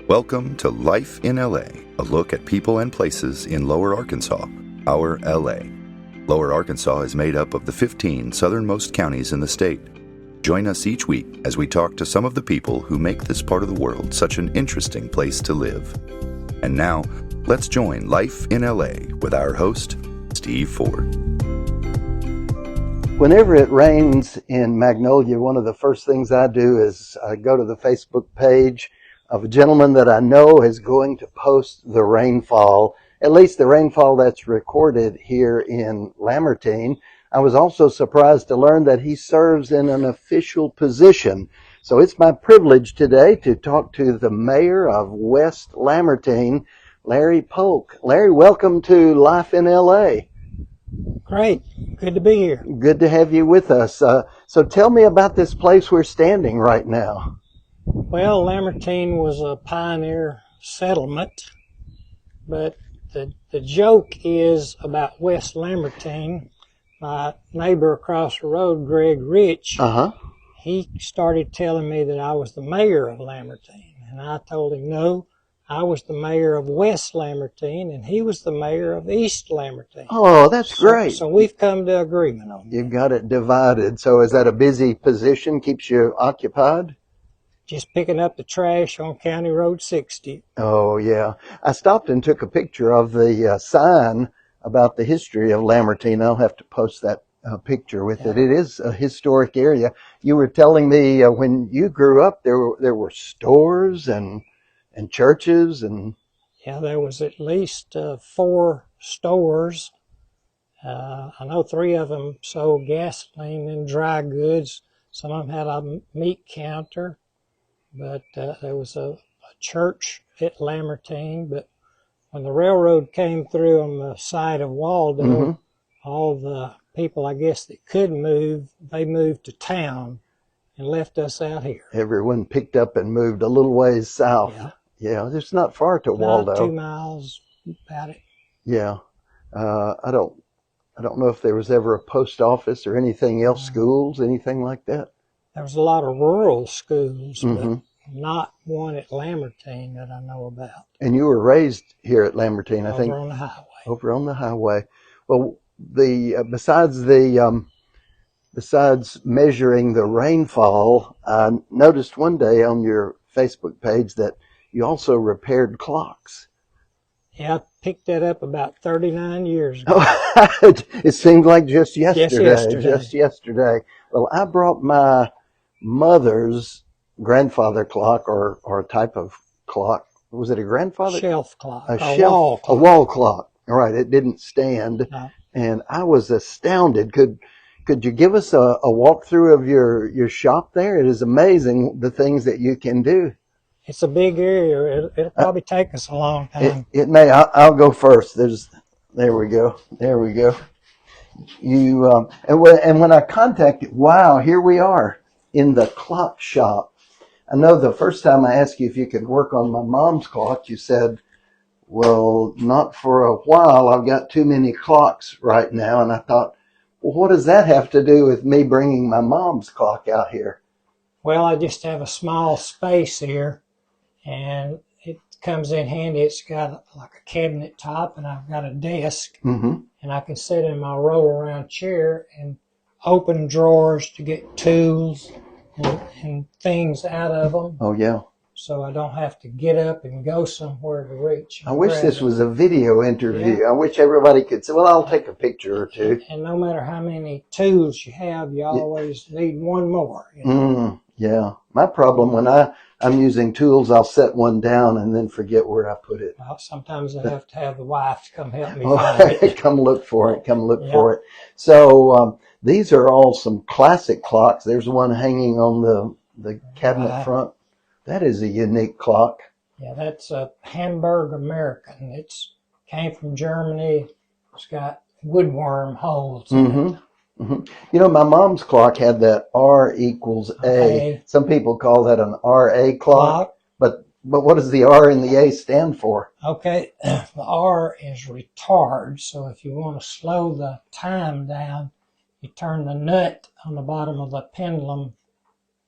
Welcome to Life in LA, a look at people and places in Lower Arkansas, our LA. Lower Arkansas is made up of the 15 southernmost counties in the state. Join us each week as we talk to some of the people who make this part of the world such an interesting place to live. And now, let's join Life in LA with our host, Steve Ford. Whenever it rains in Magnolia, one of the first things I do is I go to the Facebook page of a gentleman that I know is going to post the rainfall, at least the rainfall that's recorded here in Lamartine. I was also surprised to learn that he serves in an official position. So it's my privilege today to talk to the mayor of West Lamartine, Larry Polk. Larry, welcome to Life in LA. Great. Good to be here. Good to have you with us. So tell me about this place we're standing right now. Well, Lamartine was a pioneer settlement, but the joke is about West Lamartine. My neighbor across the road, Greg Rich, he started telling me that I was the mayor of Lamartine, and I told him no. I was the mayor of West Lamartine, and he was the mayor of East Lamartine. Oh, that's great. So we've come to agreement on that. You've got it divided. So is that a busy position? Keeps you occupied? Just picking up the trash on County Road 60. Oh, yeah. I stopped and took a picture of the sign about the history of Lamartine. I'll have to post that picture with it. It is a historic area. You were telling me when you grew up, there were stores and churches and... Yeah, there was at least 4 stores. I know 3 of them sold gasoline and dry goods. Some of them had a meat counter, but there was a church at Lamartine. But when the railroad came through on the side of Waldo, all the people, I guess, that could move, they moved to town and left us out here. Everyone picked up and moved a little ways south. Yeah, it's not far to Waldo. 2 miles, about it. Yeah. I don't know if there was ever a post office or anything else, schools, anything like that. There was a lot of rural schools, but not one at Lamartine that I know about. And you were raised here at Lamartine, I think. Over on the highway. Over on the highway. Well, besides measuring the rainfall, I noticed one day on your Facebook page that you also repaired clocks. Yeah, I picked that up about 39 years ago. It seemed like just yesterday. Just yesterday. Well, I brought my mother's grandfather clock or a type of clock. Was it a grandfather? Shelf clock. A wall clock. All right. It didn't stand. No. And I was astounded. Could you give us a walkthrough of your shop there? It is amazing the things that you can do. It's a big area. It'll probably take us a long time. It may. I'll go first. There we go. You and when I contacted, wow, here we are in the clock shop. I know the first time I asked you if you could work on my mom's clock, you said, well, not for a while. I've got too many clocks right now. And I thought, well, what does that have to do with me bringing my mom's clock out here? Well, I just have a small space here, and it comes in handy. It's got like a cabinet top, and I've got a desk, and I can sit in my roll-around chair and open drawers to get tools and things out of them. Oh, yeah. So I don't have to get up and go somewhere to reach. I wish this was a video interview. I wish everybody could say, well, I'll take a picture or two. And no matter how many tools you have, you always need one more. You know? Yeah. My problem when I'm using tools, I'll set one down and then forget where I put it. Well, sometimes I have to have the wife to come help me find it. Come look for it. So these are all some classic clocks. There's one hanging on the cabinet front. That is a unique clock. Yeah, that's a Hamburg American. It's came from Germany. It's got woodworm holes in it. You know, my mom's clock had that R equals A. Some people call that an RA clock. But what does the R and the A stand for? Okay, the R is retard. So if you want to slow the time down, you turn the nut on the bottom of the pendulum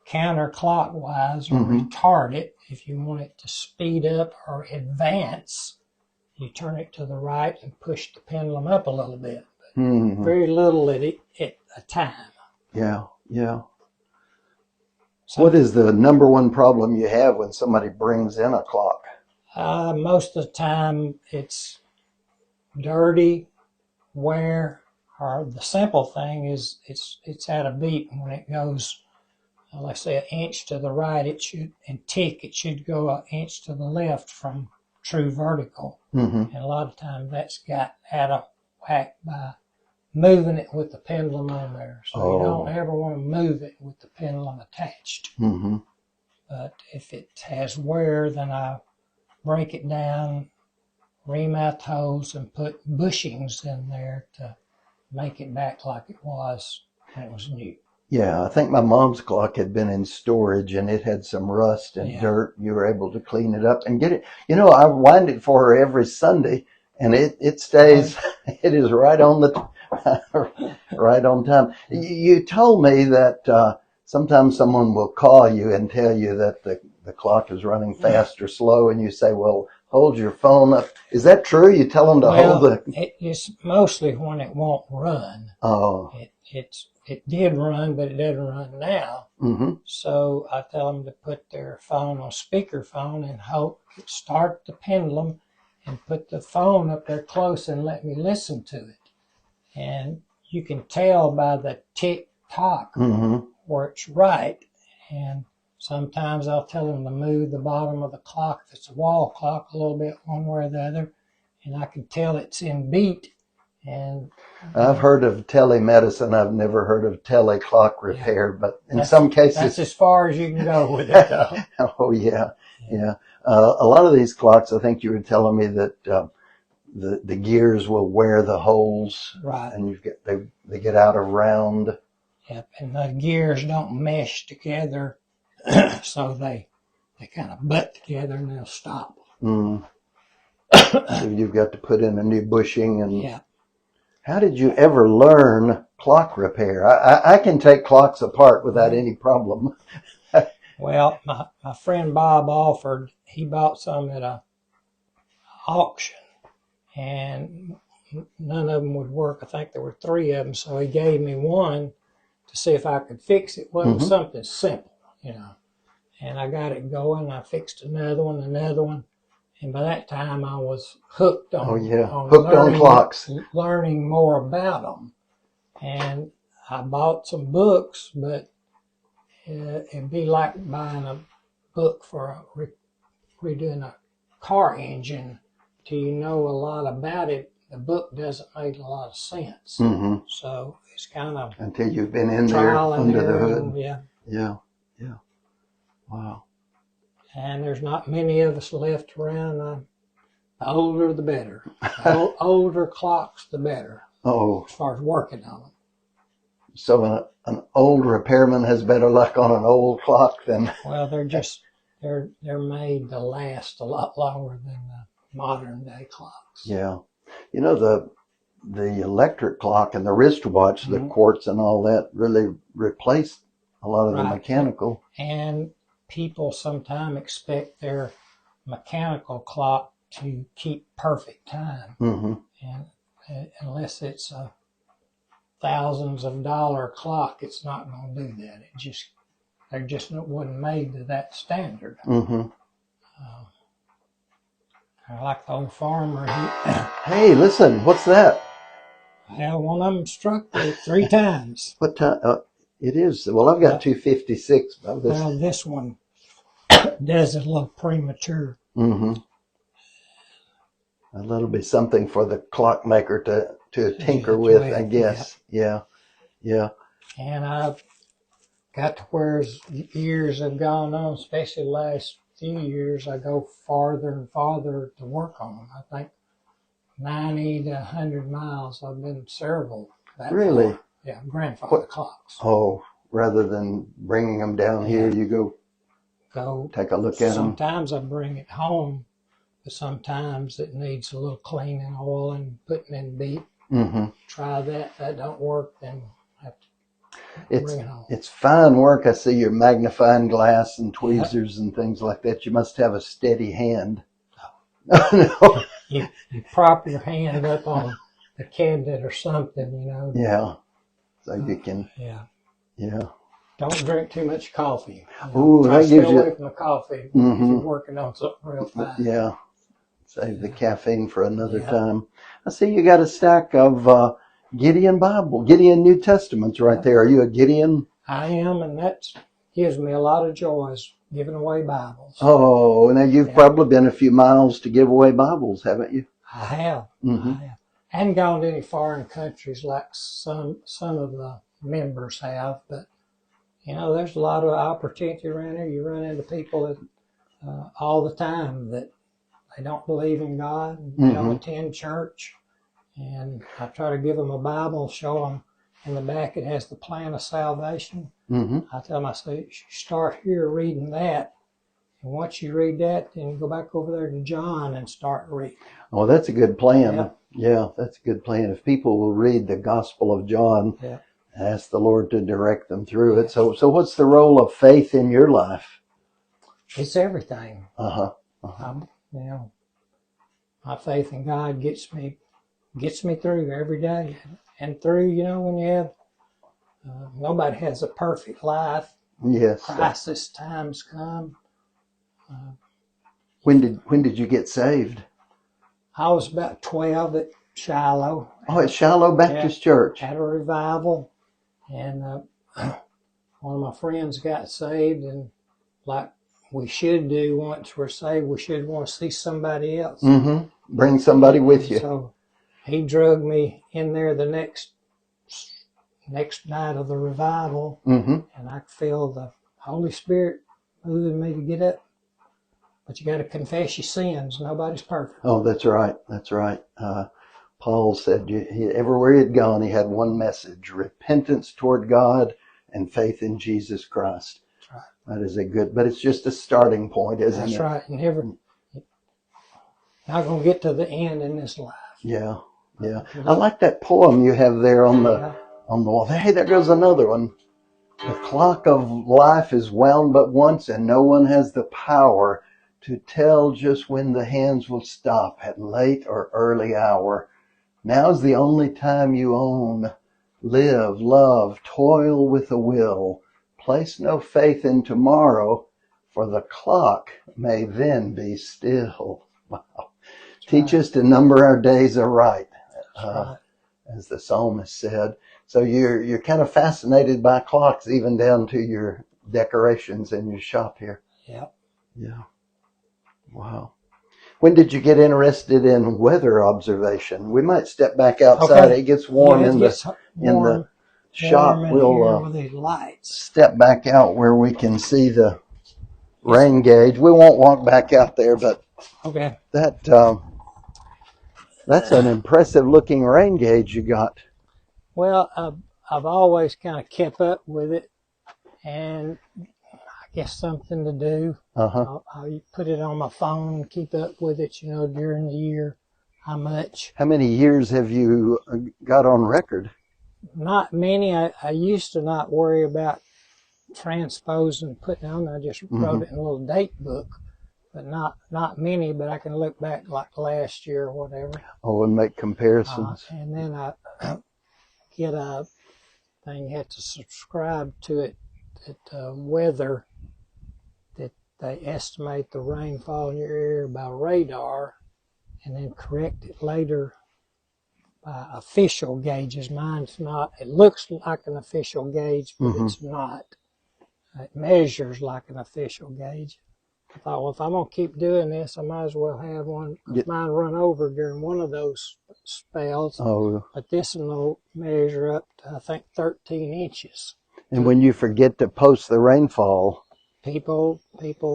counterclockwise or retard it. If you want it to speed up or advance, you turn it to the right and push the pendulum up a little bit. Very little at a time. Yeah, yeah. What is the number one problem you have when somebody brings in a clock? Most of the time it's dirty, wear, or the simple thing is it's at a beat. When it goes, let's say, an inch to the right, it should go an inch to the left from true vertical. And a lot of times that's got out of whack by moving it with the pendulum on there. So you don't ever want to move it with the pendulum attached. But if it has wear, then I break it down, remount holes, and put bushings in there to make it back like it was when it was new. Yeah, I think my mom's clock had been in storage and it had some rust and dirt. You were able to clean it up and get it. You know, I wind it for her every Sunday and it stays, it is right on right on time. You told me that sometimes someone will call you and tell you that the clock is running fast or slow, and you say, well, hold your phone up. Is that true? You tell them to hold the... It's mostly when it won't run. It did run, but it doesn't run now. So I tell them to put their phone on speakerphone and start the pendulum and put the phone up there close and let me listen to it. And you can tell by the tick-tock where it's right. And sometimes I'll tell them to move the bottom of the clock, if it's a wall clock, a little bit one way or the other, and I can tell it's in beat. And I've heard of telemedicine. I've never heard of teleclock repair, but in some cases... That's as far as you can go with it, though. Oh, yeah. A lot of these clocks, I think you were telling me that the gears will wear the holes. Right. And they get out of round. Yep, and the gears don't mesh together, so they kind of butt together and they'll stop. So you've got to put in a new bushing. And yeah. How did you ever learn clock repair? I can take clocks apart without any problem. Well, my friend Bob Alford, he bought some at a auction, and none of them would work. I think there were 3 of them, so he gave me one to see if I could fix it. Well, it was something simple, you know. And I got it going. I fixed another one, and by that time I was hooked on hooked on clocks, learning more about them. And I bought some books, but it'd be like buying a book for redoing a car engine. Till you know a lot about it, the book doesn't make a lot of sense. So it's kind of until you've been in there under the hood. Yeah. Wow. And there's not many of us left around. The older, the better. Older clocks, the better. Oh. As far as working on them. So an old repairman has better luck on an old clock than... Well, they're made to last a lot longer than the modern day clocks. Yeah. You know, the electric clock and the wristwatch, the quartz and all that really replaced a lot of the mechanical. And people sometimes expect their mechanical clock to keep perfect time. And unless it's a thousands of dollar clock, it's not going to do that. They just wasn't made to that standard. I like the old farmer. Hey, listen, what's that? Well, one of them struck me 3 times. What time? It is. Well, I've got 256. Well, this one does it a little premature. That'll be something for the clockmaker to tinker with, I guess. Yeah. And I've got to where as years have gone on, especially the last few years, I go farther and farther to work on them. I think 90 to 100 miles. I've been several. Really? Far. Yeah, grandfather clocks. Oh, rather than bringing them down here, you go take a look at them. Sometimes I bring it home, but sometimes it needs a little cleaning, oil, and putting in beat. Try that. If that don't work, then I have to It's bring it home. it's fine work. I see your magnifying glass and Yeah. tweezers and things like that. You must have a steady hand. No. You prop your hand up on the cabinet or something, you know. Yeah. So you can, Yeah. yeah. Don't drink too much coffee. Ooh, Try to that stay gives away you, from the coffee if Mhm. you're working on something real fast. yeah. Save the caffeine for another Yeah. time. I see you got a stack of Gideon New Testaments right Yeah. there. Are you a Gideon? I am, and that gives me a lot of joys, giving away Bibles. Oh, now you've Yeah. probably been a few miles to give away Bibles, haven't you? I have. Mhm. I have. I hadn't gone to any foreign countries like some of the members have, but you know, there's a lot of opportunity around here. You run into people that, all the time that they don't believe in God, they don't attend church, and I try to give them a Bible, show them in the back it has the plan of salvation. I tell them, I say, you start here reading that, and once you read that, then you go back over there to John and start reading. Oh, that's a good plan. Yeah. Yeah, that's a good plan. If people will read the Gospel of John, Yeah. ask the Lord to direct them through it. So what's the role of faith in your life? It's everything. Uh-huh. You know, my faith in God gets me through every day, and through, you know, when you have nobody has a perfect life. Yes. Crisis times come. When did you get saved? I was about 12 at Shiloh. Oh, at Shiloh Baptist Church. At a revival, and one of my friends got saved, and like we should do once we're saved, we should want to see somebody else. Bring somebody with you. So he drugged me in there the next night of the revival, and I feel the Holy Spirit moving me to get up. But you got to confess your sins. Nobody's perfect. Oh, that's right. That's right. Paul said everywhere he'd gone, he had one message: repentance toward God and faith in Jesus Christ. That's right. That is a good, but it's just a starting point, isn't it? That's right. And not going to get to the end in this life. Yeah, yeah. I like that poem you have there on the wall. Hey, there goes another one. The clock of life is wound but once, and no one has the power to tell just when the hands will stop at late or early hour. Now's the only time you own. Live, love, toil with a will. Place no faith in tomorrow, for the clock may then be still. Wow. Teach us to number our days aright, as the psalmist said. So you're kind of fascinated by clocks, even down to your decorations in your shop here. Yep. Yeah. Wow. When did you get interested in weather observation? We might step back outside. Okay. It gets warm in the shop. We'll with these lights. Step back out where we can see the rain gauge. We won't walk back out there, but okay. That's an impressive looking rain gauge you got. Well, I've always kind of kept up with it, and I guess something to do. I'll put it on my phone, keep up with it, you know, during the year, how much. How many years have you got on record? Not many. I used to not worry about transposing, putting on. I just wrote it in a little date book, but not many. But I can look back like last year or whatever. Oh, and make comparisons. And then I get a thing. You have to subscribe to it. That weather, that they estimate the rainfall in your area by radar, and then correct it later by official gauges. Mine's not. It looks like an official gauge, but it's not. It measures like an official gauge. I thought, well, if I'm going to keep doing this, I might as well have one. Mine run over during one of those spells. Oh. But this one will measure up to, I think, 13 inches. And when you forget to post the rainfall, people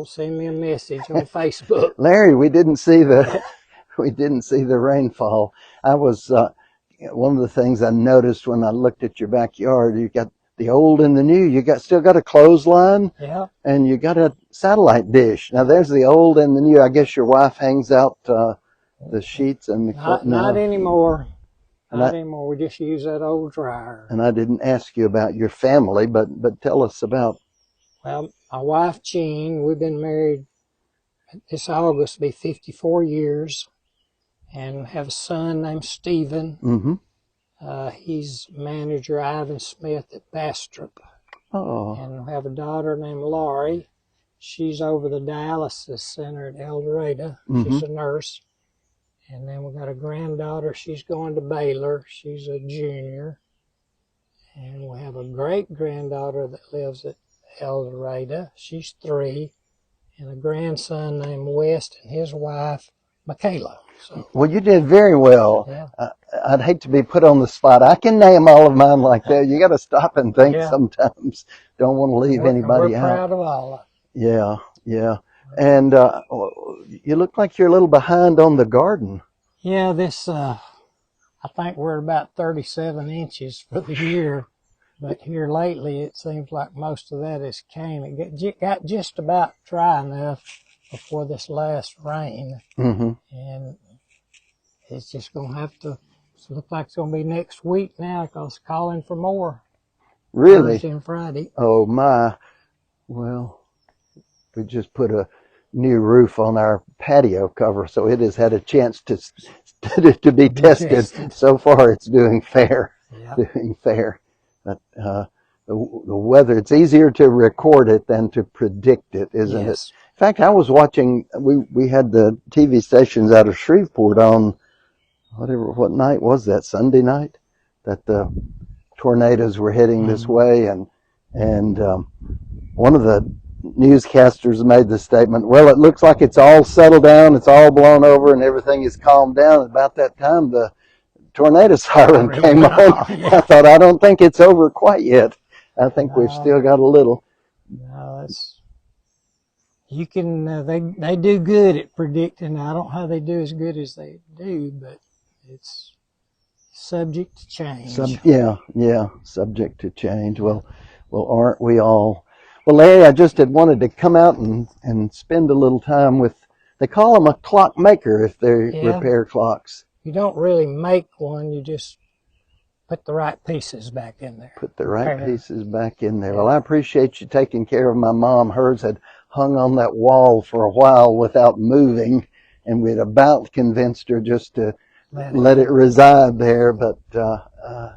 send me a message on Facebook. Larry, we didn't see the rainfall. I was one of the things I noticed when I looked at your backyard. You got the old and the new. You still got a clothesline, and you got a satellite dish. Now there's the old and the new. I guess your wife hangs out the sheets and the not anymore. Not anymore. We just use that old dryer. And I didn't ask you about your family, but tell us about. Well, my wife, Jean, we've been married this August will be 54 years, and have a son named Stephen. Mm-hmm. He's manager Ivan Smith at Bastrop. Oh. And we have a daughter named Laurie. She's over the dialysis center at El Dorado. Mm-hmm. She's a nurse. And then we got a granddaughter. She's going to Baylor. She's a junior. And we have a great-granddaughter that lives at El Dorado. She's 3. And a grandson named West and his wife, Michaela. So, well, you did very well. Yeah. I'd hate to be put on the spot. I can name all of mine like that. You got to stop and think sometimes. Don't want to leave anybody we're out. We're proud of all of it. Yeah. And you look like you're a little behind on the garden. Yeah, this, I think we're about 37 inches for the year. But here lately, it seems like most of that is came. It got just about dry enough before this last rain. Mm-hmm. And it's just going to have to, look like it's going to be next week now because calling for more. Really? Thursday and Friday. Oh, my. Well, we just put a new roof on our patio cover, so it has had a chance to be tested. So far, it's doing fair. Yeah. Doing fair. But the weather, it's easier to record it than to predict it, isn't it? In fact, I was watching, we had the TV stations out of Shreveport on, what night was that, Sunday night? That the tornadoes were heading this way, and one of the newscasters made the statement, well, it looks like it's all settled down, it's all blown over, and everything is calmed down. About that time, the tornado siren came on. I thought, I don't think it's over quite yet. I think we've still got a little. No, that's, you can, they do good at predicting. I don't know how they do as good as they do, but it's subject to change. Subject to change. Well, aren't we all? Well, Larry, I just had wanted to come out and spend a little time with, they call them a clockmaker if they repair clocks. You don't really make one, you just put the right pieces back in there. Put the right pieces back in there. Well, I appreciate you taking care of my mom. Hers had hung on that wall for a while without moving, and we'd about convinced her just to let it reside there. But I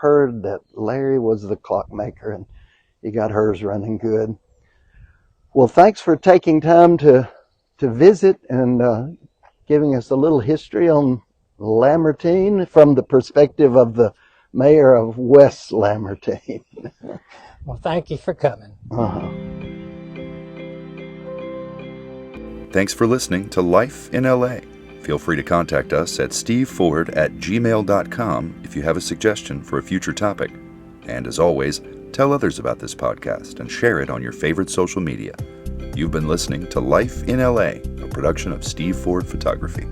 heard that Larry was the clockmaker, and he got hers running good. Well, thanks for taking time to visit and giving us a little history on Lamartine from the perspective of the mayor of West Lamartine. Well, thank you for coming. Thanks for listening to Life in LA. Feel free to contact us at steveford@gmail.com if you have a suggestion for a future topic. And as always, tell others about this podcast and share it on your favorite social media. You've been listening to Life in LA, a production of Steve Ford Photography.